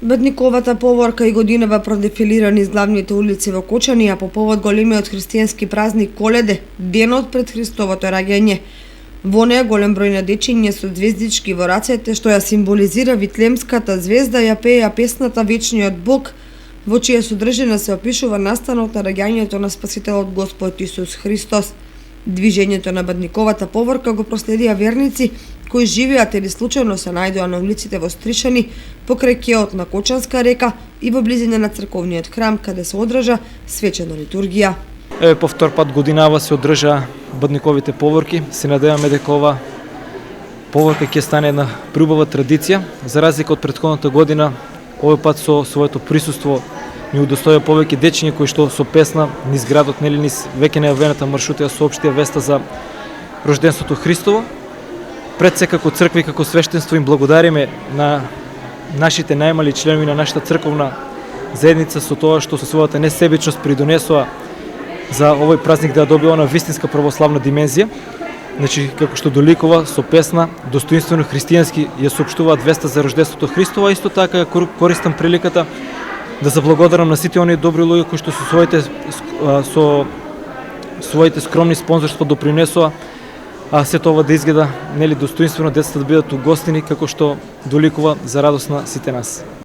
Бедниковата поворка и годинава продефилира низ главните улици во Кочани, а по повод големиот христијански празник Коледе, денот пред Христовото раѓање. Во неа голем број на дечиња со звездички во рацете, што ја символизира Витлемската звезда, ја пееа песната Вечниот Бог, во чија содржина се опишува настанот на раѓањето на Спасителот Господ Исус Христос. Движењето на бедниковата поворка го проследија верници кои живеат или случајно се најдоа на улиците во Стришани, покрај кеот на Кочанска река и во близина на црковниот храм, каде се одржа свечена литургија. По втор пат годинава се одржа бедниковите поворки. Се надеваме дека ова поворка ќе стане една приубава традиција. За разлика од претходната година, овој пат со своето присуство ни удостоја повеќе дечиња кои што со песна низ градот, нели низ веќе најавената маршрута ја соопштија веста за рожденството Христово. Пред се како црква и како свештенство им благодариме на нашите најмали членови на нашата црковна заедница со тоа што со својата несебичност придонесоа за овој празник да добива на вистинска православна димензија. Значи, како што доликува со песна, достоинствено христијански ја соопштуваат веста за рожденството Христово, а исто така користам приликата да заблагодарам на сите оние добри луѓе кои што со своите скромни спонзорства допринесоа сето ова да изгледа нели достоинствено, децата да бидат угостени како што доликува за радост на сите нас.